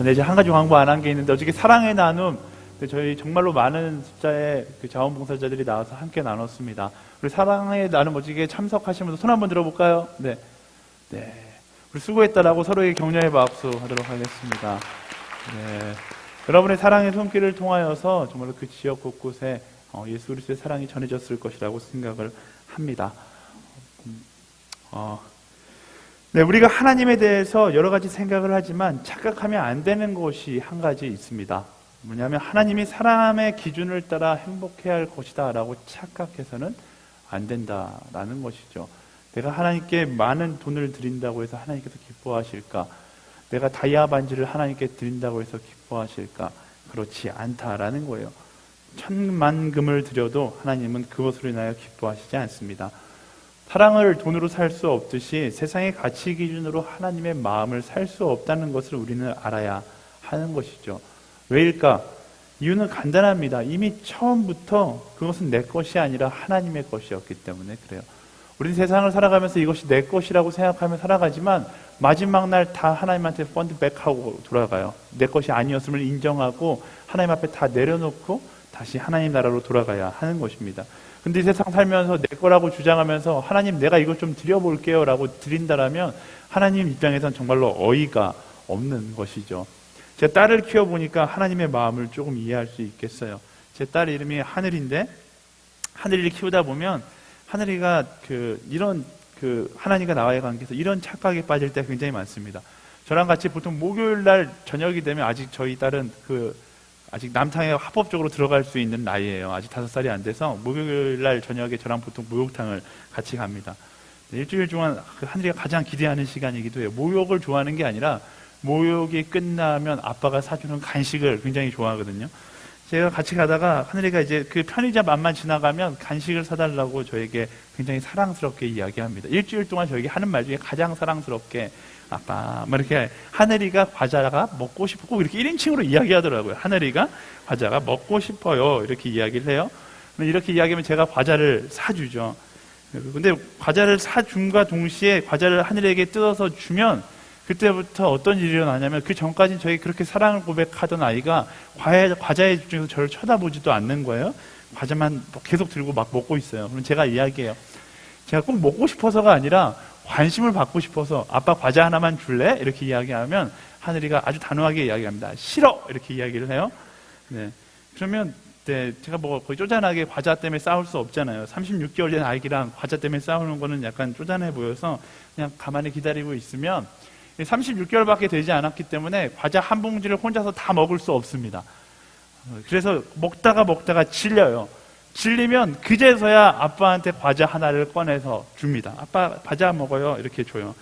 근데 이제 한 가지 광고 안 한 게 있는데, 어저께 사랑의 나눔, 저희 정말로 많은 숫자의 그 자원봉사자들이 나와서 함께 나눴습니다. 우리 사랑의 나눔 어저께 참석하신 분들 손 한번 들어볼까요? 네. 네. 우리 수고했다라고 서로에게 격려의 박수 하도록 하겠습니다. 네. 여러분의 사랑의 손길을 통하여서 정말로 그 지역 곳곳에 예수 그리스도의 사랑이 전해졌을 것이라고 생각을 합니다. 네, 우리가 하나님에 대해서 여러 가지 생각을 하지만 착각하면 안 되는 것이 한 가지 있습니다. 뭐냐면 하나님이 사람의 기준을 따라 행복해야 할 것이다 라고 착각해서는 안 된다라는 것이죠. 내가 하나님께 많은 돈을 드린다고 해서 하나님께서 기뻐하실까? 내가 다이아 반지를 하나님께 드린다고 해서 기뻐하실까? 그렇지 않다라는 거예요. 천만금을 드려도 하나님은 그것으로 인하여 기뻐하시지 않습니다. 사랑을 돈으로 살 수 없듯이 세상의 가치 기준으로 하나님의 마음을 살 수 없다는 것을 우리는 알아야 하는 것이죠. 왜일까? 이유는 간단합니다. 이미 처음부터 그것은 내 것이 아니라 하나님의 것이었기 때문에 그래요. 우리는 세상을 살아가면서 이것이 내 것이라고 생각하며 살아가지만 마지막 날 다 하나님한테 펀드백하고 돌아가요. 내 것이 아니었음을 인정하고 하나님 앞에 다 내려놓고 다시 하나님 나라로 돌아가야 하는 것입니다. 근데 이 세상 살면서 내 거라고 주장하면서 하나님 내가 이것 좀 드려볼게요 라고 드린다라면 하나님 입장에선 정말로 어이가 없는 것이죠. 제 딸을 키워보니까 하나님의 마음을 조금 이해할 수 있겠어요. 제 딸 이름이 하늘인데, 하늘이를 키우다 보면 하늘이가 이런 하나님과 나와의 관계에서 이런 착각에 빠질 때가 굉장히 많습니다. 저랑 같이 보통 목요일 날 저녁이 되면, 아직 저희 딸은 아직 남탕에 합법적으로 들어갈 수 있는 나이예요. 아직 5살이 안 돼서 목요일 날 저녁에 저랑 보통 목욕탕을 같이 갑니다. 일주일 동안 하늘이가 가장 기대하는 시간이기도 해요. 목욕을 좋아하는 게 아니라 목욕이 끝나면 아빠가 사주는 간식을 굉장히 좋아하거든요. 제가 같이 가다가 하늘이가 이제 그 편의점 앞만 지나가면 간식을 사달라고 저에게 굉장히 사랑스럽게 이야기합니다. 일주일 동안 저에게 하는 말 중에 가장 사랑스럽게 아빠, 이렇게 하늘이가 과자가 먹고 싶고 이렇게 1인칭으로 이야기하더라고요. 하늘이가 과자가 먹고 싶어요. 이렇게 이야기를 해요. 이렇게 이야기하면 제가 과자를 사주죠. 근데 과자를 사줌과 동시에 과자를 하늘이에게 뜯어서 주면 그때부터 어떤 일이 일어나냐면, 그 전까지는 저에게 그렇게 사랑을 고백하던 아이가 과자에 집중해서 저를 쳐다보지도 않는 거예요. 과자만 계속 들고 막 먹고 있어요. 그럼 제가 이야기해요. 제가 꼭 먹고 싶어서가 아니라 관심을 받고 싶어서 아빠 과자 하나만 줄래? 이렇게 이야기하면 하늘이가 아주 단호하게 이야기합니다. 싫어! 이렇게 이야기를 해요. 네. 그러면 제가 거의 쪼잔하게 과자 때문에 싸울 수 없잖아요. 36개월 된 아이랑 과자 때문에 싸우는 거는 약간 쪼잔해 보여서 그냥 가만히 기다리고 있으면, 36개월밖에 되지 않았기 때문에 과자 한 봉지를 혼자서 다 먹을 수 없습니다. 그래서 먹다가 질려요. 질리면 그제서야 아빠한테 과자 하나를 꺼내서 줍니다. 아빠 과자 먹어요. 이렇게 줘요.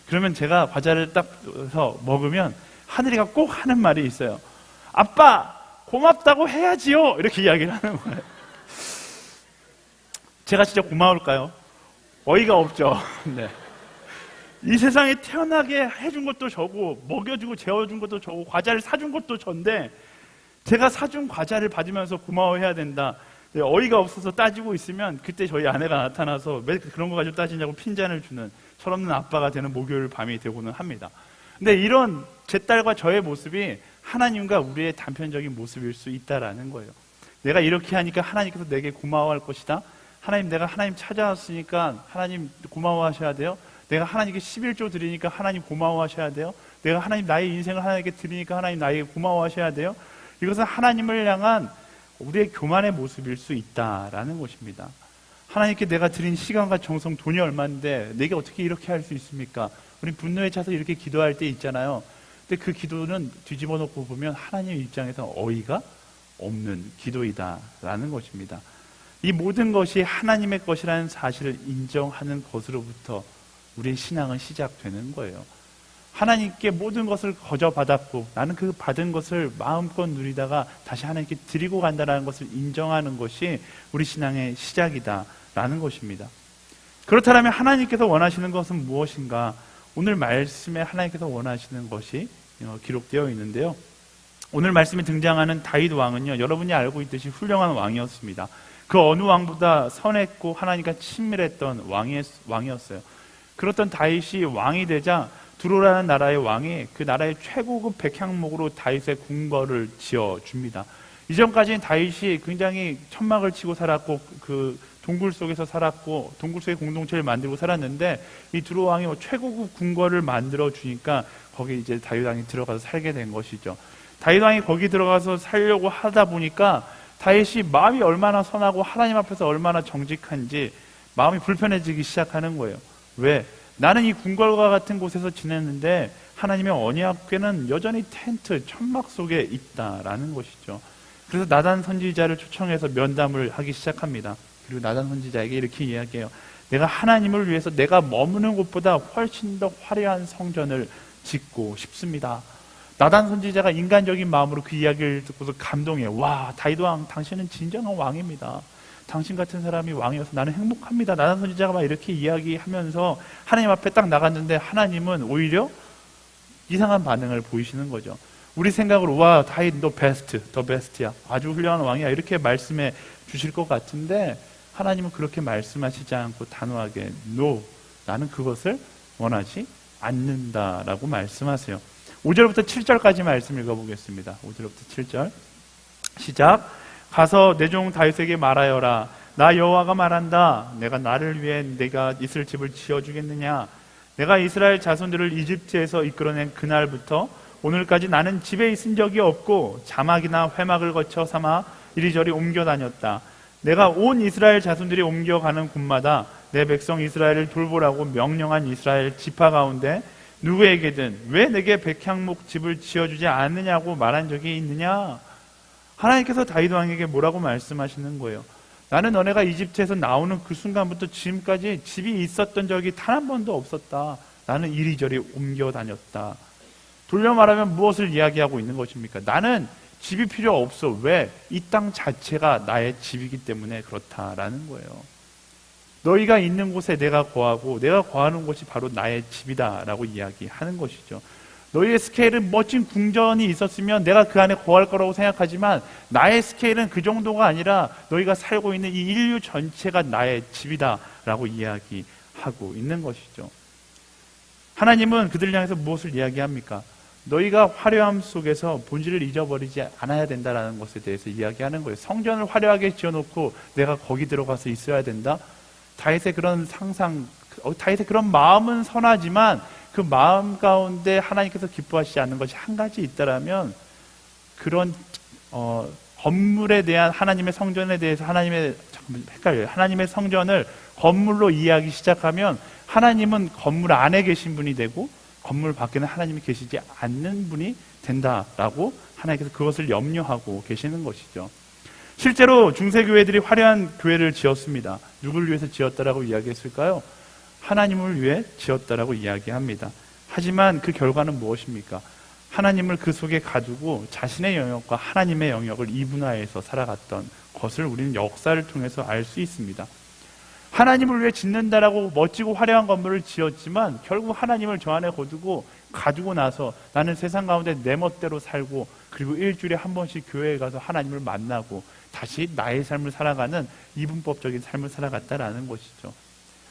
그러면 제가 과자를 딱 해서 먹으면 하늘이가 꼭 하는 말이 있어요. 아빠 고맙다고 해야지요. 이렇게 이야기를 하는 거예요. 제가 진짜 고마울까요? 어이가 없죠. 네. 이 세상에 태어나게 해준 것도 저고, 먹여주고 재워준 것도 저고, 과자를 사준 것도 전데 제가 사준 과자를 받으면서 고마워해야 된다. 어이가 없어서 따지고 있으면 그때 저희 아내가 나타나서 왜 그런 거 가지고 따지냐고 핀잔을 주는 철없는 아빠가 되는 목요일 밤이 되고는 합니다. 근데 이런 제 딸과 저의 모습이 하나님과 우리의 단편적인 모습일 수 있다라는 거예요. 내가 이렇게 하니까 하나님께서 내게 고마워할 것이다. 하나님, 내가 하나님 찾아왔으니까 하나님 고마워하셔야 돼요. 내가 하나님께 11조 드리니까 하나님 고마워하셔야 돼요. 내가 하나님 나의 인생을 하나님께 드리니까 하나님 나에게 고마워하셔야 돼요. 이것은 하나님을 향한 우리의 교만의 모습일 수 있다라는 것입니다. 하나님께 내가 드린 시간과 정성, 돈이 얼마인데 내게 어떻게 이렇게 할 수 있습니까? 우리 분노에 차서 이렇게 기도할 때 있잖아요. 근데 그 기도는 뒤집어 놓고 보면 하나님 입장에서 어이가 없는 기도이다라는 것입니다. 이 모든 것이 하나님의 것이라는 사실을 인정하는 것으로부터 우리의 신앙은 시작되는 거예요. 하나님께 모든 것을 거저 받았고 나는 그 받은 것을 마음껏 누리다가 다시 하나님께 드리고 간다는 것을 인정하는 것이 우리 신앙의 시작이다라는 것입니다. 그렇다면 하나님께서 원하시는 것은 무엇인가? 오늘 말씀에 하나님께서 원하시는 것이 기록되어 있는데요. 오늘 말씀에 등장하는 다윗 왕은요, 여러분이 알고 있듯이 훌륭한 왕이었습니다. 그 어느 왕보다 선했고 하나님과 친밀했던 왕이었어요. 그렇던 다윗이 왕이 되자 두로라는 나라의 왕이 그 나라의 최고급 백향목으로 다윗의 궁궐을 지어줍니다. 이전까지는 다윗이 굉장히 천막을 치고 살았고 그 동굴 속에서 살았고 동굴 속의 공동체를 만들고 살았는데 이 두로 왕이 최고급 궁궐을 만들어 주니까 거기 이제 다윗 왕이 들어가서 살게 된 것이죠. 다윗 왕이 거기 들어가서 살려고 하다 보니까 다윗이 마음이 얼마나 선하고 하나님 앞에서 얼마나 정직한지 마음이 불편해지기 시작하는 거예요. 왜? 나는 이 궁궐과 같은 곳에서 지냈는데 하나님의 언약궤는 여전히 텐트, 천막 속에 있다라는 것이죠. 그래서 나단 선지자를 초청해서 면담을 하기 시작합니다. 그리고 나단 선지자에게 이렇게 이야기해요. 내가 하나님을 위해서 내가 머무는 곳보다 훨씬 더 화려한 성전을 짓고 싶습니다. 나단 선지자가 인간적인 마음으로 그 이야기를 듣고서 감동해요. 와, 다윗 왕, 당신은 진정한 왕입니다. 당신 같은 사람이 왕이어서 나는 행복합니다. 나단 선지자가 막 이렇게 이야기하면서 하나님 앞에 딱 나갔는데 하나님은 오히려 이상한 반응을 보이시는 거죠. 우리 생각으로 와, 다윗 너 베스트, 더 베스트야. 아주 훌륭한 왕이야. 이렇게 말씀해 주실 것 같은데 하나님은 그렇게 말씀하시지 않고 단호하게 No, 나는 그것을 원하지 않는다라고 말씀하세요. 5절부터 7절까지 말씀 읽어보겠습니다. 5절부터 7절 시작. 가서 내 종 다윗에게 말하여라. 나 여호와가 말한다. 내가 나를 위해 내가 있을 집을 지어주겠느냐. 내가 이스라엘 자손들을 이집트에서 이끌어낸 그날부터 오늘까지 나는 집에 있은 적이 없고 자막이나 회막을 거쳐 삼아 이리저리 옮겨 다녔다. 내가 온 이스라엘 자손들이 옮겨가는 곳마다 내 백성 이스라엘을 돌보라고 명령한 이스라엘 지파 가운데 누구에게든 왜 내게 백향목 집을 지어주지 않느냐고 말한 적이 있느냐? 하나님께서 다윗 왕에게 뭐라고 말씀하시는 거예요? 나는 너네가 이집트에서 나오는 그 순간부터 지금까지 집이 있었던 적이 단 한 번도 없었다. 나는 이리저리 옮겨 다녔다. 돌려 말하면 무엇을 이야기하고 있는 것입니까? 나는 집이 필요 없어. 왜? 이 땅 자체가 나의 집이기 때문에 그렇다라는 거예요. 너희가 있는 곳에 내가 거하고 내가 거하는 곳이 바로 나의 집이다라고 이야기하는 것이죠. 너희의 스케일은 멋진 궁전이 있었으면 내가 그 안에 거할 거라고 생각하지만 나의 스케일은 그 정도가 아니라 너희가 살고 있는 이 인류 전체가 나의 집이다라고 이야기하고 있는 것이죠. 하나님은 그들을 향해서 무엇을 이야기합니까? 너희가 화려함 속에서 본질을 잊어버리지 않아야 된다는 것에 대해서 이야기하는 거예요. 성전을 화려하게 지어놓고 내가 거기 들어가서 있어야 된다? 다윗의 그런 상상, 다윗의 그런 마음은 선하지만 그 마음 가운데 하나님께서 기뻐하시지 않는 것이 한 가지 있다라면 그런 건물에 대한 하나님의 성전에 대해서 하나님의 성전을 건물로 이해하기 시작하면 하나님은 건물 안에 계신 분이 되고 건물 밖에는 하나님이 계시지 않는 분이 된다라고 하나님께서 그것을 염려하고 계시는 것이죠. 실제로 중세교회들이 화려한 교회를 지었습니다. 누구를 위해서 지었다라고 이야기했을까요? 하나님을 위해 지었다라고 이야기합니다. 하지만 그 결과는 무엇입니까? 하나님을 그 속에 가두고 자신의 영역과 하나님의 영역을 이분화해서 살아갔던 것을 우리는 역사를 통해서 알 수 있습니다. 하나님을 위해 짓는다라고 멋지고 화려한 건물을 지었지만 결국 하나님을 저 안에 거두고 가두고 나서 나는 세상 가운데 내 멋대로 살고 그리고 일주일에 한 번씩 교회에 가서 하나님을 만나고 다시 나의 삶을 살아가는 이분법적인 삶을 살아갔다라는 것이죠.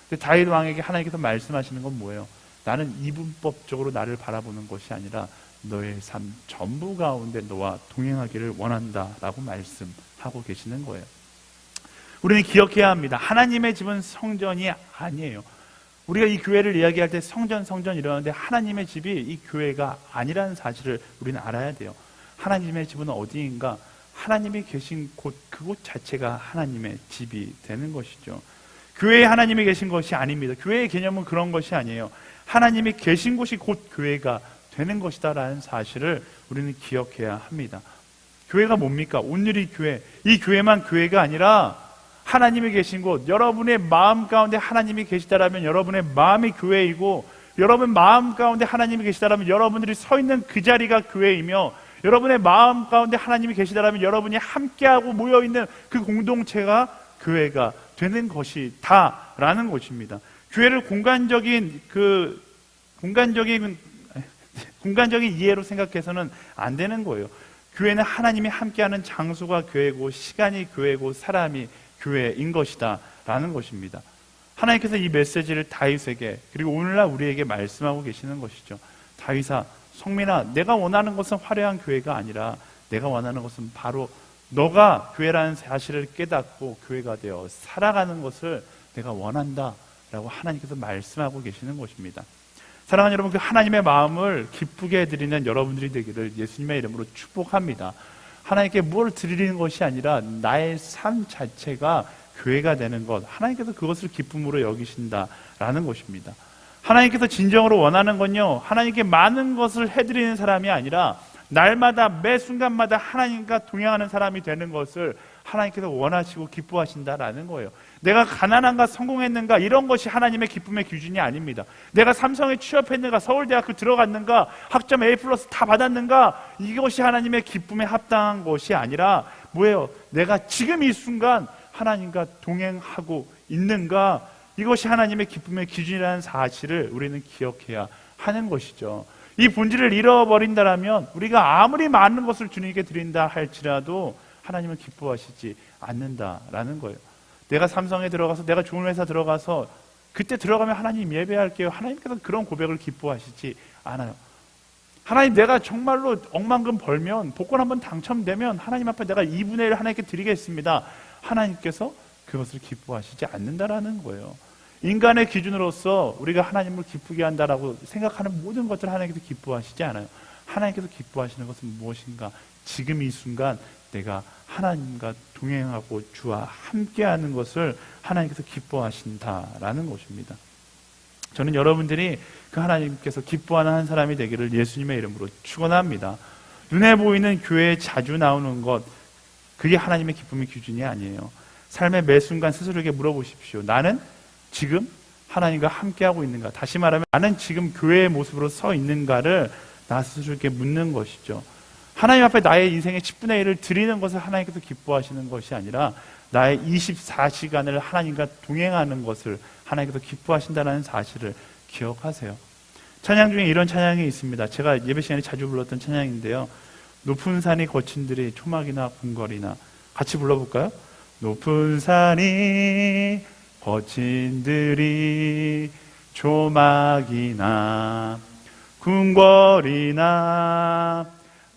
근데 다윗 왕에게 하나님께서 말씀하시는 건 뭐예요? 나는 이분법적으로 나를 바라보는 것이 아니라 너의 삶 전부 가운데 너와 동행하기를 원한다라고 말씀하고 계시는 거예요. 우리는 기억해야 합니다. 하나님의 집은 성전이 아니에요. 우리가 이 교회를 이야기할 때 성전 이러는데 하나님의 집이 이 교회가 아니라는 사실을 우리는 알아야 돼요. 하나님의 집은 어디인가? 하나님이 계신 곳, 그곳 자체가 하나님의 집이 되는 것이죠. 교회에 하나님이 계신 것이 아닙니다. 교회의 개념은 그런 것이 아니에요. 하나님이 계신 곳이 곧 교회가 되는 것이다라는 사실을 우리는 기억해야 합니다. 교회가 뭡니까? 오늘의 교회. 이 교회만 교회가 아니라 하나님이 계신 곳, 여러분의 마음 가운데 하나님이 계시다라면 여러분의 마음이 교회이고, 여러분 마음 가운데 하나님이 계시다라면 여러분들이 서 있는 그 자리가 교회이며, 여러분의 마음 가운데 하나님이 계시다라면 여러분이 함께하고 모여있는 그 공동체가 교회가 되는 것이다라는 것입니다. 교회를 공간적인 이해로 생각해서는 안 되는 거예요. 교회는 하나님이 함께하는 장소가 교회고, 시간이 교회고, 사람이 교회인 것이다 라는 것입니다. 하나님께서 이 메시지를 다윗에게, 그리고 오늘날 우리에게 말씀하고 계시는 것이죠. 다윗아, 성민아, 내가 원하는 것은 화려한 교회가 아니라 내가 원하는 것은 바로 너가 교회라는 사실을 깨닫고 교회가 되어 살아가는 것을 내가 원한다 라고 하나님께서 말씀하고 계시는 것입니다. 사랑하는 여러분, 그 하나님의 마음을 기쁘게 해드리는 여러분들이 되기를 예수님의 이름으로 축복합니다. 하나님께 뭘 드리는 것이 아니라 나의 삶 자체가 교회가 되는 것, 하나님께서 그것을 기쁨으로 여기신다라는 것입니다. 하나님께서 진정으로 원하는 건요, 하나님께 많은 것을 해드리는 사람이 아니라 날마다 매 순간마다 하나님과 동행하는 사람이 되는 것을 하나님께서 원하시고 기뻐하신다라는 거예요. 내가 가난한가 성공했는가 이런 것이 하나님의 기쁨의 기준이 아닙니다. 내가 삼성에 취업했는가, 서울대학교 들어갔는가, 학점 A+ 다 받았는가, 이것이 하나님의 기쁨에 합당한 것이 아니라 뭐예요? 내가 지금 이 순간 하나님과 동행하고 있는가, 이것이 하나님의 기쁨의 기준이라는 사실을 우리는 기억해야 하는 것이죠. 이 본질을 잃어버린다면 우리가 아무리 많은 것을 주님께 드린다 할지라도 하나님은 기뻐하시지 않는다라는 거예요. 내가 삼성에 들어가서, 내가 좋은 회사 들어가서 그때 들어가면 하나님 예배할게요, 하나님께서 그런 고백을 기뻐하시지 않아요. 하나님, 내가 정말로 억만금 벌면, 복권 한번 당첨되면 하나님 앞에 내가 2분의 1 하나님께 드리겠습니다, 하나님께서 그것을 기뻐하시지 않는다라는 거예요. 인간의 기준으로서 우리가 하나님을 기쁘게 한다라고 생각하는 모든 것들을 하나님께서 기뻐하시지 않아요. 하나님께서 기뻐하시는 것은 무엇인가? 지금 이 순간 내가 하나님과 동행하고 주와 함께하는 것을 하나님께서 기뻐하신다라는 것입니다. 저는 여러분들이 그 하나님께서 기뻐하는 한 사람이 되기를 예수님의 이름으로 축원합니다. 눈에 보이는 교회에 자주 나오는 것, 그게 하나님의 기쁨의 기준이 아니에요. 삶의 매 순간 스스로에게 물어보십시오. 나는 지금 하나님과 함께하고 있는가? 다시 말하면 나는 지금 교회의 모습으로 서 있는가를 나 스스로에게 묻는 것이죠. 하나님 앞에 나의 인생의 10분의 1을 드리는 것을 하나님께서 기뻐하시는 것이 아니라 나의 24시간을 하나님과 동행하는 것을 하나님께서 기뻐하신다는 사실을 기억하세요. 찬양 중에 이런 찬양이 있습니다. 제가 예배 시간에 자주 불렀던 찬양인데요. 높은 산이 거친 들이 초막이나 궁궐이나, 같이 불러볼까요? 높은 산이 거친 들이 초막이나 궁궐이나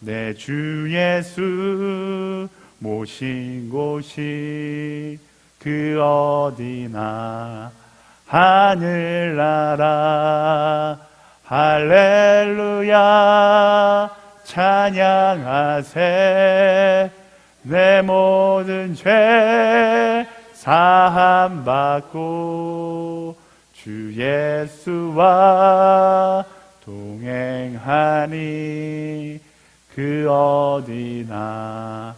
내 주 예수 모신 곳이 그 어디나, 하늘나라 할렐루야 찬양하세, 내 모든 죄 사함받고 주 예수와 동행하니 그 어디나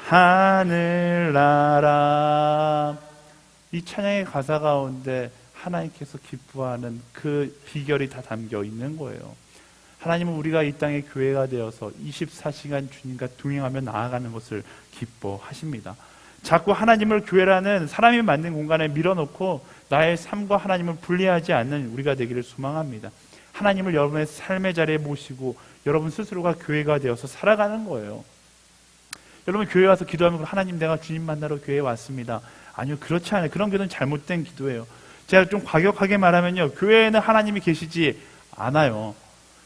하늘나라. 이 찬양의 가사 가운데 하나님께서 기뻐하는 그 비결이 다 담겨 있는 거예요. 하나님은 우리가 이 땅의 교회가 되어서 24시간 주님과 동행하며 나아가는 것을 기뻐하십니다. 자꾸 하나님을 교회라는 사람이 만든 공간에 밀어놓고 나의 삶과 하나님을 분리하지 않는 우리가 되기를 소망합니다. 하나님을 여러분의 삶의 자리에 모시고 여러분 스스로가 교회가 되어서 살아가는 거예요. 여러분 교회 와서 기도하면 하나님 내가 주님 만나러 교회에 왔습니다. 아니요, 그렇지 않아요. 그런 기도는 잘못된 기도예요. 제가 좀 과격하게 말하면요, 교회에는 하나님이 계시지 않아요.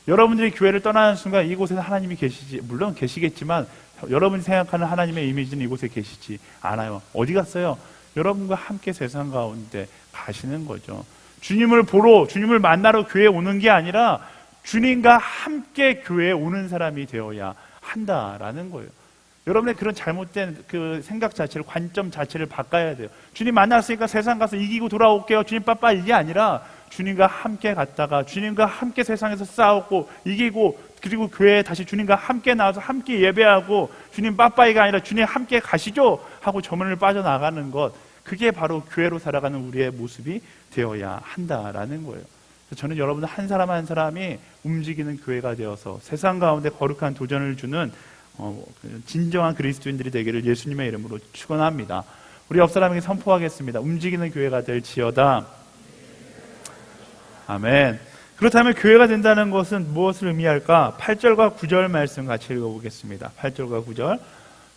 여러분들이 교회를 떠나는 순간 이곳에는 하나님이 계시지, 물론 계시겠지만 여러분이 생각하는 하나님의 이미지는 이곳에 계시지 않아요. 어디 갔어요? 여러분과 함께 세상 가운데 가시는 거죠. 주님을 보러, 주님을 만나러 교회에 오는 게 아니라 주님과 함께 교회에 오는 사람이 되어야 한다라는 거예요. 여러분의 그런 잘못된 그 생각 자체를, 관점 자체를 바꿔야 돼요. 주님 만났으니까 세상 가서 이기고 돌아올게요, 주님 빠빠, 이게 아니라 주님과 함께 갔다가 주님과 함께 세상에서 싸우고 이기고, 그리고 교회에 다시 주님과 함께 나와서 함께 예배하고 주님 빠빠이가 아니라 주님 함께 가시죠 하고 저문을 빠져나가는 것, 그게 바로 교회로 살아가는 우리의 모습이 되어야 한다라는 거예요. 저는 여러분 한 사람 한 사람이 움직이는 교회가 되어서 세상 가운데 거룩한 도전을 주는 진정한 그리스도인들이 되기를 예수님의 이름으로 축원합니다. 우리 옆 사람에게 선포하겠습니다. 움직이는 교회가 될지어다. 아멘. 그렇다면 교회가 된다는 것은 무엇을 의미할까? 8절과 9절 말씀 같이 읽어보겠습니다. 8절과 9절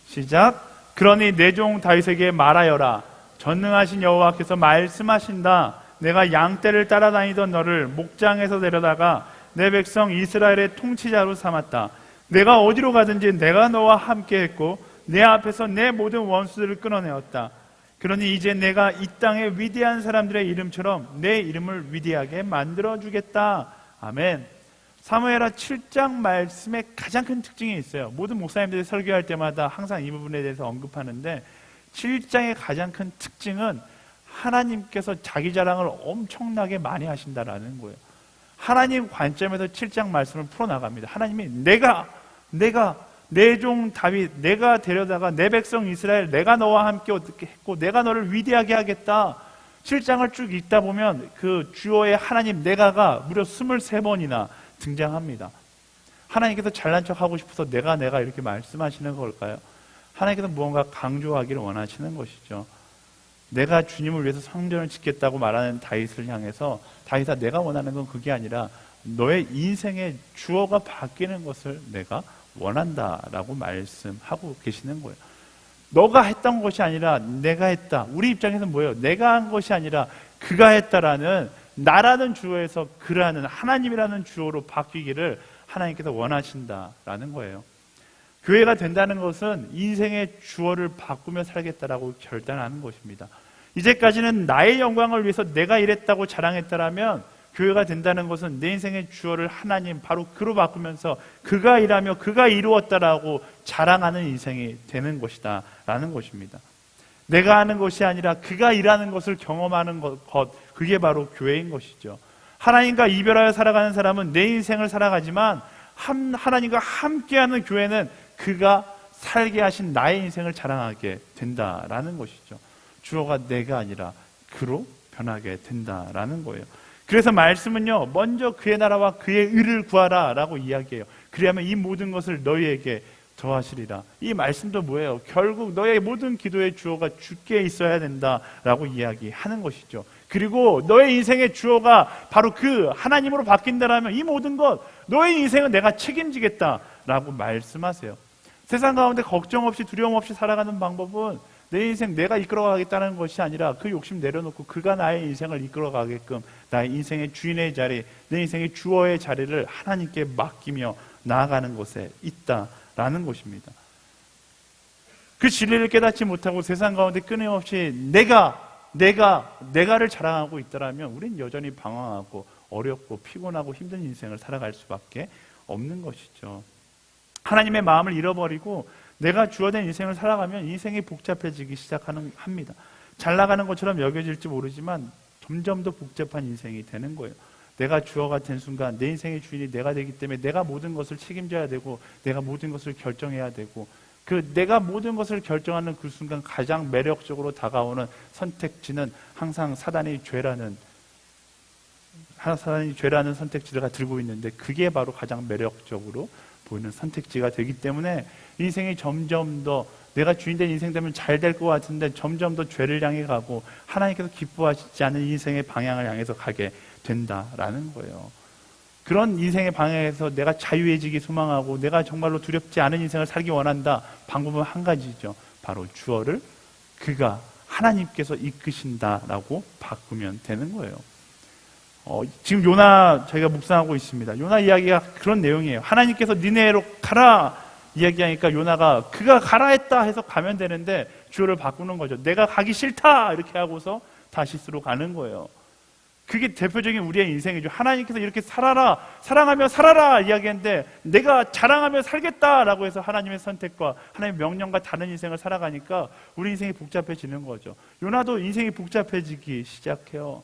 시작. 그러니 내 종 다윗에게 말하여라. 전능하신 여호와께서 말씀하신다. 내가 양떼를 따라다니던 너를 목장에서 데려다가 내 백성 이스라엘의 통치자로 삼았다. 내가 어디로 가든지 내가 너와 함께 했고 내 앞에서 내 모든 원수들을 끊어내었다. 그러니 이제 내가 이 땅의 위대한 사람들의 이름처럼 내 이름을 위대하게 만들어주겠다. 아멘. 사무엘하 7장 말씀에 가장 큰 특징이 있어요. 모든 목사님들이 설교할 때마다 항상 이 부분에 대해서 언급하는데 7장의 가장 큰 특징은 하나님께서 자기 자랑을 엄청나게 많이 하신다라는 거예요. 하나님 관점에서 7장 말씀을 풀어나갑니다. 하나님이 내가 내 종 다윗 내가 데려다가 내 백성 이스라엘 내가 너와 함께 어떻게 했고 내가 너를 위대하게 하겠다. 7장을 쭉 읽다 보면 그 주어의 하나님 내가가 무려 23번이나 등장합니다. 하나님께서 잘난 척하고 싶어서 내가 이렇게 말씀하시는 걸까요? 하나님께서 무언가 강조하기를 원하시는 것이죠. 내가 주님을 위해서 성전을 짓겠다고 말하는 다윗을 향해서 다윗아 내가 원하는 건 그게 아니라 너의 인생의 주어가 바뀌는 것을 내가 원한다라고 말씀하고 계시는 거예요. 너가 했던 것이 아니라 내가 했다. 우리 입장에서는 뭐예요? 내가 한 것이 아니라 그가 했다라는 나라는 주어에서 그라는 하나님이라는 주어로 바뀌기를 하나님께서 원하신다라는 거예요. 교회가 된다는 것은 인생의 주어를 바꾸며 살겠다라고 결단하는 것입니다. 이제까지는 나의 영광을 위해서 내가 이랬다고 자랑했다라면 교회가 된다는 것은 내 인생의 주어를 하나님 바로 그로 바꾸면서 그가 일하며 그가 이루었다라고 자랑하는 인생이 되는 것이다 라는 것입니다. 내가 하는 것이 아니라 그가 일하는 것을 경험하는 것, 그게 바로 교회인 것이죠. 하나님과 이별하여 살아가는 사람은 내 인생을 살아가지만 하나님과 함께하는 교회는 그가 살게 하신 나의 인생을 자랑하게 된다라는 것이죠. 주어가 내가 아니라 그로 변하게 된다라는 거예요. 그래서 말씀은요, 먼저 그의 나라와 그의 의를 구하라 라고 이야기해요. 그리하면 이 모든 것을 너희에게 더하시리라. 이 말씀도 뭐예요? 결국 너의 모든 기도의 주어가 주께 있어야 된다라고 이야기하는 것이죠. 그리고 너의 인생의 주어가 바로 그 하나님으로 바뀐다라면 이 모든 것, 너의 인생은 내가 책임지겠다라고 말씀하세요. 세상 가운데 걱정 없이 두려움 없이 살아가는 방법은 내 인생 내가 이끌어가겠다는 것이 아니라 그 욕심 내려놓고 그가 나의 인생을 이끌어가게끔 나의 인생의 주인의 자리, 내 인생의 주어의 자리를 하나님께 맡기며 나아가는 곳에 있다라는 것입니다. 그 진리를 깨닫지 못하고 세상 가운데 끊임없이 내가를 자랑하고 있더라면 우린 여전히 방황하고 어렵고 피곤하고 힘든 인생을 살아갈 수밖에 없는 것이죠. 하나님의 마음을 잃어버리고 내가 주어된 인생을 살아가면 인생이 복잡해지기 합니다. 잘 나가는 것처럼 여겨질지 모르지만 점점 더 복잡한 인생이 되는 거예요. 내가 주어가 된 순간 내 인생의 주인이 내가 되기 때문에 내가 모든 것을 책임져야 되고 내가 모든 것을 결정해야 되고 그 내가 모든 것을 결정하는 그 순간 가장 매력적으로 다가오는 선택지는 항상 사단이 죄라는 선택지가 들고 있는데 그게 바로 가장 매력적으로 보이는 선택지가 되기 때문에 인생이 점점 더 내가 주인된 인생 되면 잘 될 것 같은데 점점 더 죄를 향해 가고 하나님께서 기뻐하시지 않은 인생의 방향을 향해서 가게 된다라는 거예요. 그런 인생의 방향에서 내가 자유해지기 소망하고 내가 정말로 두렵지 않은 인생을 살기 원한다. 방법은 한 가지죠. 바로 주어를 그가 하나님께서 이끄신다라고 바꾸면 되는 거예요. 지금 요나 저희가 묵상하고 있습니다. 요나 이야기가 그런 내용이에요. 하나님께서 니네로 가라 이야기하니까 요나가 그가 가라 했다 해서 가면 되는데 주어를 바꾸는 거죠. 내가 가기 싫다 이렇게 하고서 다시스로 가는 거예요. 그게 대표적인 우리의 인생이죠. 하나님께서 이렇게 살아라, 사랑하며 살아라 이야기했는데 내가 자랑하며 살겠다라고 해서 하나님의 선택과 하나님의 명령과 다른 인생을 살아가니까 우리 인생이 복잡해지는 거죠. 요나도 인생이 복잡해지기 시작해요.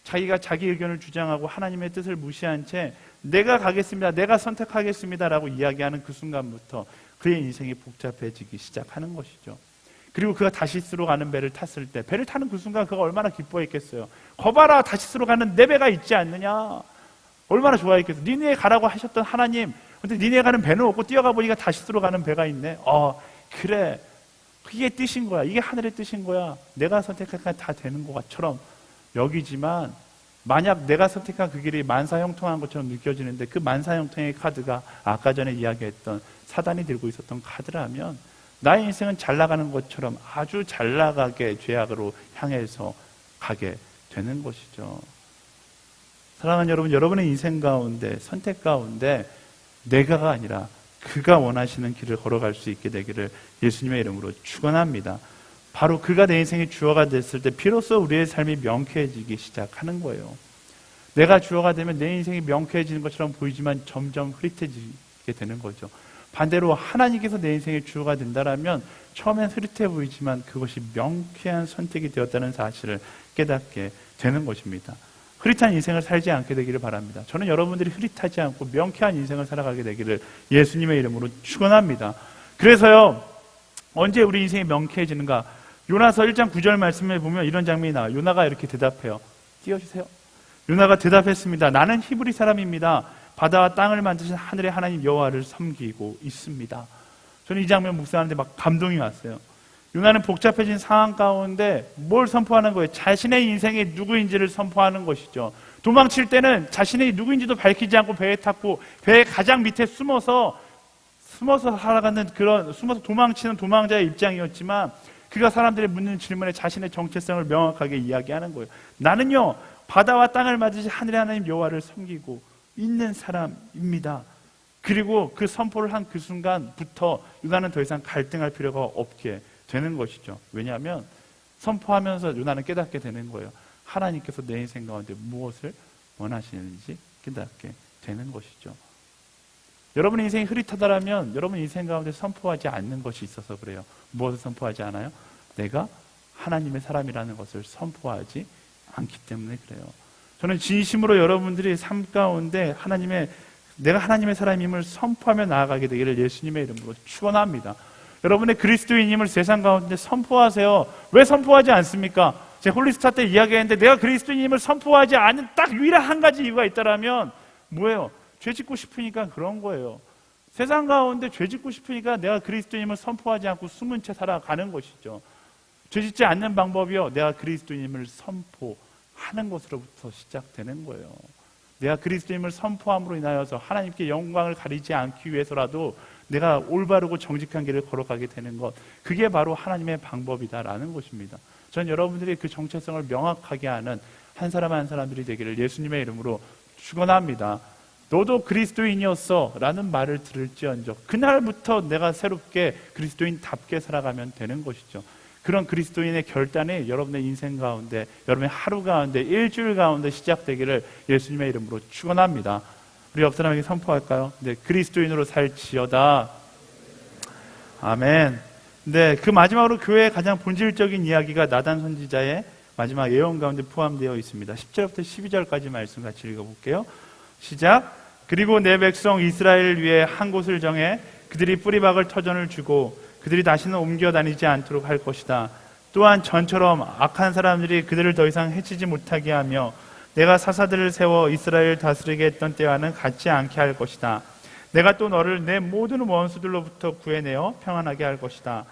자기가 자기 의견을 주장하고 하나님의 뜻을 무시한 채 내가 가겠습니다, 내가 선택하겠습니다 라고 이야기하는 그 순간부터 그의 인생이 복잡해지기 시작하는 것이죠. 그리고 그가 다시스로 가는 배를 탔을 때 배를 타는 그 순간 그가 얼마나 기뻐했겠어요. 거봐라, 다시스로 가는 내 배가 있지 않느냐. 얼마나 좋아했겠어요. 니네 가라고 하셨던 하나님, 근데 니네 가는 배는 없고 뛰어가 보니까 다시스로 가는 배가 있네. 그래, 이게 뜻인 거야. 이게 하늘의 뜻인 거야. 내가 선택한 다 되는 것처럼 여기지만, 만약 내가 선택한 그 길이 만사형통한 것처럼 느껴지는데 그 만사형통의 카드가 아까 전에 이야기했던 사단이 들고 있었던 카드라면 나의 인생은 잘 나가는 것처럼 아주 잘 나가게 죄악으로 향해서 가게 되는 것이죠. 사랑하는 여러분, 여러분의 인생 가운데, 선택 가운데 내가가 아니라 그가 원하시는 길을 걸어갈 수 있게 되기를 예수님의 이름으로 축원합니다. 바로 그가 내 인생의 주어가 됐을 때 비로소 우리의 삶이 명쾌해지기 시작하는 거예요. 내가 주어가 되면 내 인생이 명쾌해지는 것처럼 보이지만 점점 흐릿해지게 되는 거죠. 반대로 하나님께서 내 인생의 주어가 된다면 처음엔 흐릿해 보이지만 그것이 명쾌한 선택이 되었다는 사실을 깨닫게 되는 것입니다. 흐릿한 인생을 살지 않게 되기를 바랍니다. 저는 여러분들이 흐릿하지 않고 명쾌한 인생을 살아가게 되기를 예수님의 이름으로 축원합니다. 그래서요, 언제 우리 인생이 명쾌해지는가? 요나서 1장 9절 말씀에 보면 이런 장면이 나와요. 요나가 이렇게 대답해요. 띄워주세요. 요나가 대답했습니다. 나는 히브리 사람입니다. 바다와 땅을 만드신 하늘의 하나님 여호와를 섬기고 있습니다. 저는 이 장면 묵상하는데 막 감동이 왔어요. 요나는 복잡해진 상황 가운데 뭘 선포하는 거예요? 자신의 인생이 누구인지를 선포하는 것이죠. 도망칠 때는 자신이 누구인지도 밝히지 않고 배에 탔고 배의 가장 밑에 숨어서 살아가는 그런 숨어서 도망치는 도망자의 입장이었지만 그가 사람들이 묻는 질문에 자신의 정체성을 명확하게 이야기하는 거예요. 나는요, 바다와 땅을 만드신 하늘의 하나님 여호와를 섬기고 있는 사람입니다. 그리고 그 선포를 한 그 순간부터 요나는 더 이상 갈등할 필요가 없게 되는 것이죠. 왜냐하면 선포하면서 요나는 깨닫게 되는 거예요. 하나님께서 내 인생 가운데 무엇을 원하시는지 깨닫게 되는 것이죠. 여러분의 인생이 흐릿하다면 여러분 인생 가운데 선포하지 않는 것이 있어서 그래요. 무엇을 선포하지 않아요? 내가 하나님의 사람이라는 것을 선포하지 않기 때문에 그래요. 저는 진심으로 여러분들이 삶 가운데 내가 하나님의 사람임을 선포하며 나아가게 되기를 예수님의 이름으로 축원합니다. 여러분의 그리스도인임을 세상 가운데 선포하세요. 왜 선포하지 않습니까? 제가 홀리스타 때 이야기했는데 내가 그리스도인임을 선포하지 않은 딱 유일한 한 가지 이유가 있다면 뭐예요? 죄 짓고 싶으니까 그런 거예요. 세상 가운데 죄 짓고 싶으니까 내가 그리스도인임을 선포하지 않고 숨은 채 살아가는 것이죠. 죄 짓지 않는 방법이요, 내가 그리스도인임을 선포하는 것으로부터 시작되는 거예요. 내가 그리스도인임을 선포함으로 인하여서 하나님께 영광을 가리지 않기 위해서라도 내가 올바르고 정직한 길을 걸어가게 되는 것, 그게 바로 하나님의 방법이다라는 것입니다. 전 여러분들이 그 정체성을 명확하게 하는 한 사람 한 사람들이 되기를 예수님의 이름으로 축원합니다. 너도 그리스도인이었어 라는 말을 들을지언정 그날부터 내가 새롭게 그리스도인답게 살아가면 되는 것이죠. 그런 그리스도인의 결단이 여러분의 인생 가운데, 여러분의 하루 가운데, 일주일 가운데 시작되기를 예수님의 이름으로 축원합니다. 우리 옆 사람에게 선포할까요? 네, 그리스도인으로 살지어다. 아멘. 네, 그 마지막으로 교회의 가장 본질적인 이야기가 나단 선지자의 마지막 예언 가운데 포함되어 있습니다. 10절부터 12절까지 말씀 같이 읽어볼게요. 시작. 그리고 내 백성 이스라엘을 위해 한 곳을 정해 그들이 뿌리박을 터전을 주고 그들이 다시는 옮겨 다니지 않도록 할 것이다. 또한 전처럼 악한 사람들이 그들을 더 이상 해치지 못하게 하며 내가 사사들을 세워 이스라엘을 다스리게 했던 때와는 같지 않게 할 것이다. 내가 또 너를 내 모든 원수들로부터 구해내어 평안하게 할 것이다.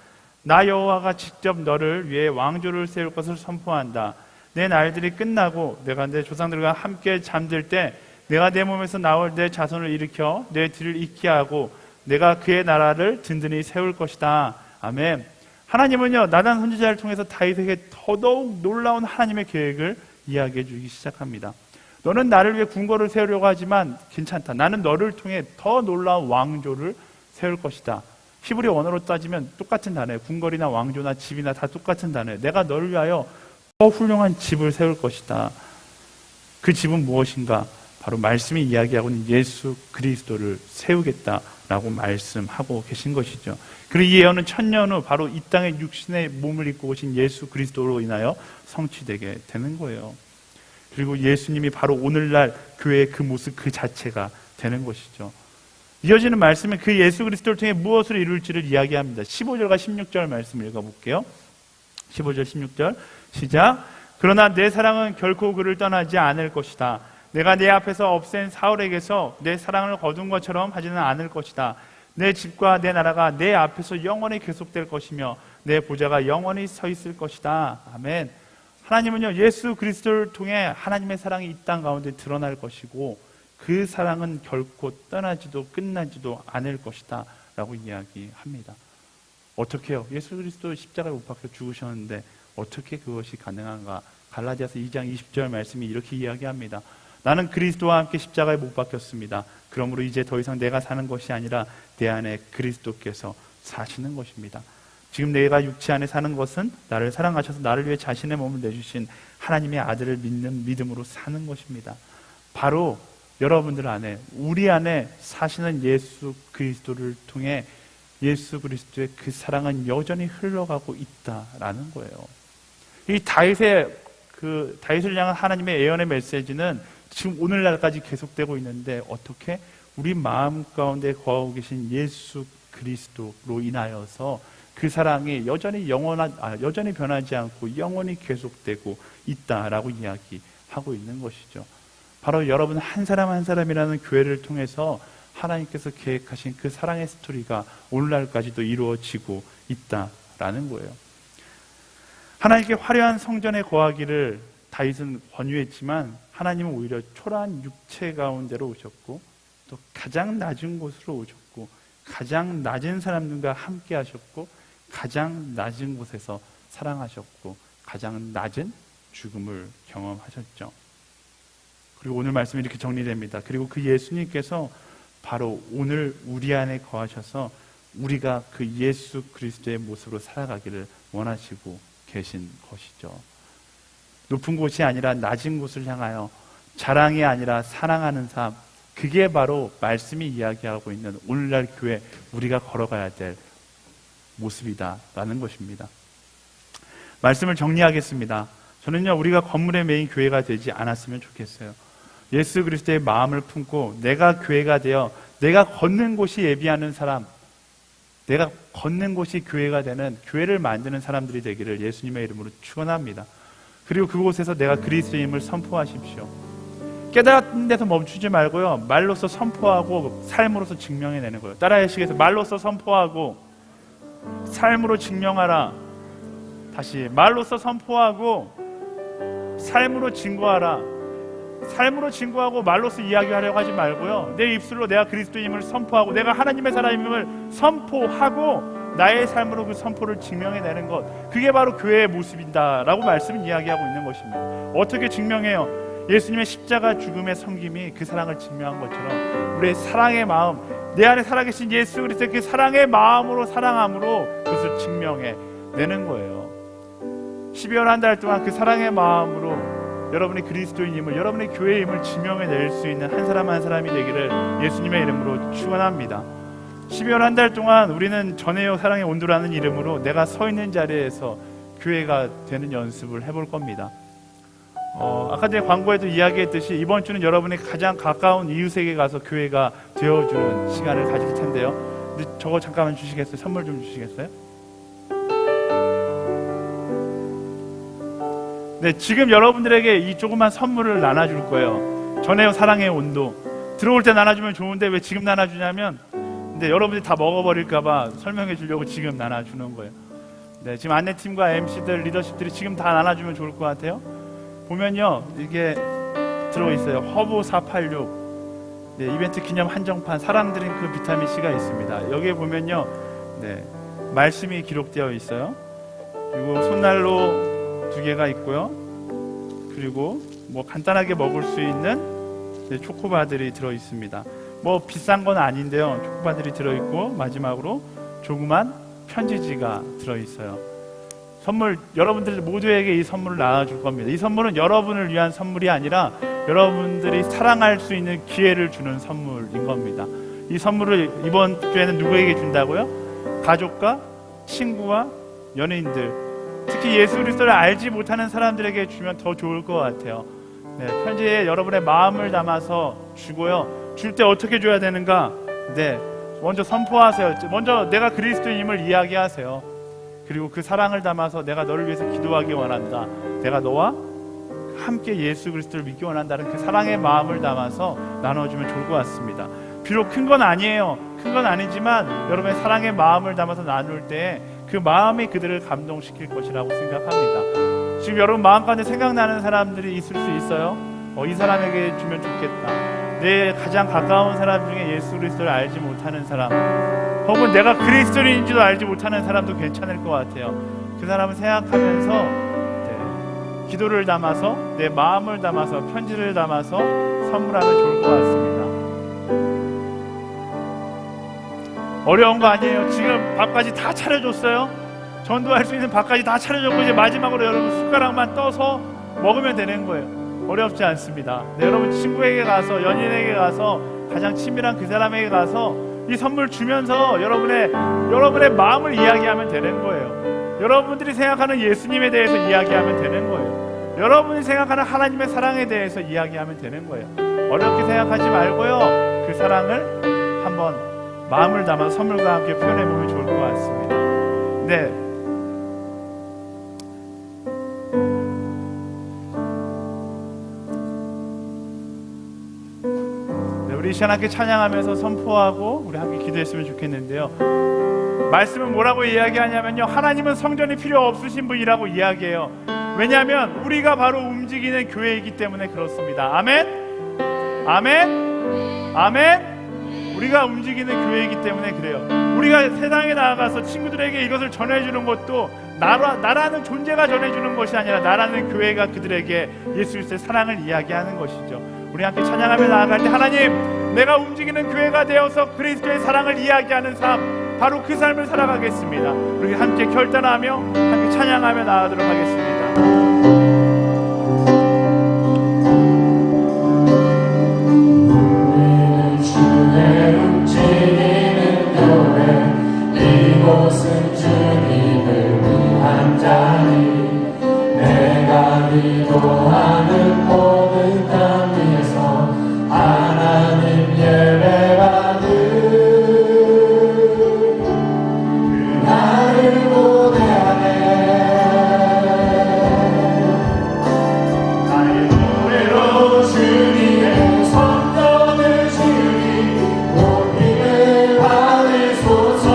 나 여호와가 직접 너를 위해 왕조를 세울 것을 선포한다. 내 날들이 끝나고 내가 내 조상들과 함께 잠들 때 내가 내 몸에서 나올 내 자손을 일으켜 내 뒤를 잇게 하고 내가 그의 나라를 든든히 세울 것이다. 아멘. 하나님은요, 나단 선지자를 통해서 다윗에게 더더욱 놀라운 하나님의 계획을 이야기해 주기 시작합니다. 너는 나를 위해 궁궐을 세우려고 하지만 괜찮다. 나는 너를 통해 더 놀라운 왕조를 세울 것이다. 히브리 언어로 따지면 똑같은 단어예요. 궁궐이나 왕조나 집이나 다 똑같은 단어예요. 내가 너를 위하여 더 훌륭한 집을 세울 것이다. 그 집은 무엇인가? 바로 말씀이 이야기하고 있는 예수 그리스도를 세우겠다라고 말씀하고 계신 것이죠. 그리고 이 예언은 1000년 후 바로 이 땅에 육신의 몸을 입고 오신 예수 그리스도로 인하여 성취되게 되는 거예요. 그리고 예수님이 바로 오늘날 교회의 그 모습 그 자체가 되는 것이죠. 이어지는 말씀은 그 예수 그리스도를 통해 무엇을 이룰지를 이야기합니다. 15절과 16절 말씀을 읽어볼게요. 15절 16절 시작. 그러나 내 사랑은 결코 그를 떠나지 않을 것이다. 내가 내 앞에서 없앤 사울에게서 내 사랑을 거둔 것처럼 하지는 않을 것이다. 내 집과 내 나라가 내 앞에서 영원히 계속될 것이며 내 보좌가 영원히 서 있을 것이다. 아멘. 하나님은요, 예수 그리스도를 통해 하나님의 사랑이 이 땅 가운데 드러날 것이고 그 사랑은 결코 떠나지도 끝나지도 않을 것이다 라고 이야기합니다. 어떻게 해요? 예수 그리스도 십자가에 못 박혀 죽으셨는데 어떻게 그것이 가능한가? 갈라디아서 2장 20절 말씀이 이렇게 이야기합니다. 나는 그리스도와 함께 십자가에 못 박혔습니다. 그러므로 이제 더 이상 내가 사는 것이 아니라 내 안에 그리스도께서 사시는 것입니다. 지금 내가 육체 안에 사는 것은 나를 사랑하셔서 나를 위해 자신의 몸을 내주신 하나님의 아들을 믿는 믿음으로 사는 것입니다. 바로 여러분들 안에, 우리 안에 사시는 예수 그리스도를 통해 예수 그리스도의 그 사랑은 여전히 흘러가고 있다라는 거예요. 이 다윗을 향한 하나님의 예언의 메시지는 지금 오늘날까지 계속되고 있는데 어떻게? 우리 마음 가운데 거하고 계신 예수 그리스도로 인하여서 그 사랑이 여전히 변하지 않고 영원히 계속되고 있다라고 이야기하고 있는 것이죠. 바로 여러분 한 사람 한 사람이라는 교회를 통해서 하나님께서 계획하신 그 사랑의 스토리가 오늘날까지도 이루어지고 있다라는 거예요. 하나님께 화려한 성전에 거하기를 다윗은 권유했지만 하나님은 오히려 초라한 육체 가운데로 오셨고 또 가장 낮은 곳으로 오셨고 가장 낮은 사람들과 함께 하셨고 가장 낮은 곳에서 사랑하셨고 가장 낮은 죽음을 경험하셨죠. 그리고 오늘 말씀이 이렇게 정리됩니다. 그리고 그 예수님께서 바로 오늘 우리 안에 거하셔서 우리가 그 예수 그리스도의 모습으로 살아가기를 원하시고 계신 것이죠. 높은 곳이 아니라 낮은 곳을 향하여 자랑이 아니라 사랑하는 삶, 그게 바로 말씀이 이야기하고 있는 오늘날 교회 우리가 걸어가야 될 모습이다라는 것입니다. 말씀을 정리하겠습니다. 저는요, 우리가 건물에 매인 교회가 되지 않았으면 좋겠어요. 예수 그리스도의 마음을 품고 내가 교회가 되어 내가 걷는 곳이 예비하는 사람, 내가 걷는 곳이 교회가 되는, 교회를 만드는 사람들이 되기를 예수님의 이름으로 축원합니다. 그리고 그곳에서 내가 그리스도임을 선포하십시오. 깨달은 데서 멈추지 말고요, 말로서 선포하고 삶으로서 증명해내는 거예요. 따라하시겠어요? 말로서 선포하고 삶으로 증명하라. 다시 말로서 선포하고 삶으로 증거하라. 삶으로 증거하고 말로서 이야기하려고 하지 말고요, 내 입술로 내가 그리스도임을 선포하고 내가 하나님의 사람임을 선포하고 나의 삶으로 그 선포를 증명해내는 것, 그게 바로 교회의 모습이다 라고 말씀은 이야기하고 있는 것입니다. 어떻게 증명해요? 예수님의 십자가 죽음의 섬김이 그 사랑을 증명한 것처럼 우리의 사랑의 마음, 내 안에 살아계신 예수 그리스도의 그 사랑의 마음으로 사랑함으로 그것을 증명해내는 거예요. 12월 한 달 동안 그 사랑의 마음으로 여러분의 그리스도인임을, 여러분의 교회임을 증명해낼 수 있는 한 사람 한 사람이 되기를 예수님의 이름으로 축원합니다. 12월 한 달 동안 우리는 전해요 사랑의 온도라는 이름으로 내가 서 있는 자리에서 교회가 되는 연습을 해볼 겁니다. 아까 전에 광고에도 이야기했듯이 이번 주는 여러분의 가장 가까운 이웃에게 가서 교회가 되어주는 시간을 가질 텐데요. 근데 저거 잠깐만 주시겠어요? 선물 좀 주시겠어요? 네, 지금 여러분들에게 이 조그만 선물을 나눠줄 거예요. 전해요 사랑의 온도. 들어올 때 나눠주면 좋은데 왜 지금 나눠주냐면, 근데 여러분들이 다 먹어버릴까봐 설명해 주려고 지금 나눠주는 거예요. 네, 지금 안내팀과 MC들, 리더십들이 지금 다 나눠주면 좋을 것 같아요. 보면요, 이게 들어있어요. 허브 486 네, 이벤트 기념 한정판 사랑 드링크 비타민 C가 있습니다. 여기에 보면요, 네, 말씀이 기록되어 있어요. 그리고 손난로 2개가 있고요. 그리고 뭐 간단하게 먹을 수 있는 초코바들이 들어 있습니다. 뭐 비싼 건 아닌데요, 초코바들이 들어 있고 마지막으로 조그만 편지지가 들어 있어요. 선물, 여러분들 모두에게 이 선물을 나눠줄 겁니다. 이 선물은 여러분을 위한 선물이 아니라 여러분들이 사랑할 수 있는 기회를 주는 선물인 겁니다. 이 선물을 이번 주에는 누구에게 준다고요? 가족과 친구와 연예인들, 특히 예수 그리스도를 알지 못하는 사람들에게 주면 더 좋을 것 같아요. 네, 편지에 여러분의 마음을 담아서 주고요. 줄 때 어떻게 줘야 되는가? 네, 먼저 선포하세요. 먼저 내가 그리스도인임을 이야기하세요. 그리고 그 사랑을 담아서 내가 너를 위해서 기도하기 원한다. 내가 너와 함께 예수 그리스도를 믿기 원한다는 그 사랑의 마음을 담아서 나눠주면 좋을 것 같습니다. 비록 큰 건 아니에요. 큰 건 아니지만 여러분의 사랑의 마음을 담아서 나눌 때 그 마음이 그들을 감동시킬 것이라고 생각합니다. 지금 여러분 마음 가운데 생각나는 사람들이 있을 수 있어요. 이 사람에게 주면 좋겠다. 내 가장 가까운 사람 중에 예수 그리스도를 알지 못하는 사람, 혹은 내가 그리스도인인지도 알지 못하는 사람도 괜찮을 것 같아요. 그 사람을 생각하면서 기도를 담아서, 내 마음을 담아서, 편지를 담아서 선물하면 좋을 것 같습니다. 어려운 거 아니에요. 지금 밥까지 다 차려줬어요. 전도할 수 있는 밥까지 다 차려줬고 이제 마지막으로 여러분 숟가락만 떠서 먹으면 되는 거예요. 어렵지 않습니다. 네, 여러분 친구에게 가서, 연인에게 가서, 가장 친밀한 그 사람에게 가서 이 선물 주면서 여러분의 마음을 이야기하면 되는 거예요. 여러분들이 생각하는 예수님에 대해서 이야기하면 되는 거예요. 여러분이 생각하는 하나님의 사랑에 대해서 이야기하면 되는 거예요. 어렵게 생각하지 말고요, 그 사랑을 한번 마음을 담아 선물과 함께 표현해 보면 좋을 것 같습니다. 네. 우리 이 시간 함께 찬양하면서 선포하고 우리 함께 기도했으면 좋겠는데요. 말씀은 뭐라고 이야기하냐면요, 하나님은 성전이 필요 없으신 분이라고 이야기해요. 왜냐하면 우리가 바로 움직이는 교회이기 때문에 그렇습니다. 아멘? 아멘? 아멘? 우리가 움직이는 교회이기 때문에 그래요. 우리가 세상에 나아가서 친구들에게 이것을 전해주는 것도 나라는 존재가 전해주는 것이 아니라 나라는 교회가 그들에게 예수 그리스도의 사랑을 이야기하는 것이죠. 우리 함께 찬양하며 나아갈 때, 하나님, 내가 움직이는 교회가 되어서 그리스도의 사랑을 이야기하는 삶, 바로 그 삶을 살아가겠습니다. 우리 함께 결단하며 함께 찬양하며 나아가도록 하겠습니다. 이곳은 주님을 위한 자리, 내가 기도하는 모든 땅 위에서 하나님 예배받는 그날을 고대하네. 나의 노래로 주님의 성전을 주님 높임을 받으소서.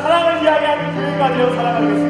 사랑을 이야기하는 교회가 되어 살아가겠습니다.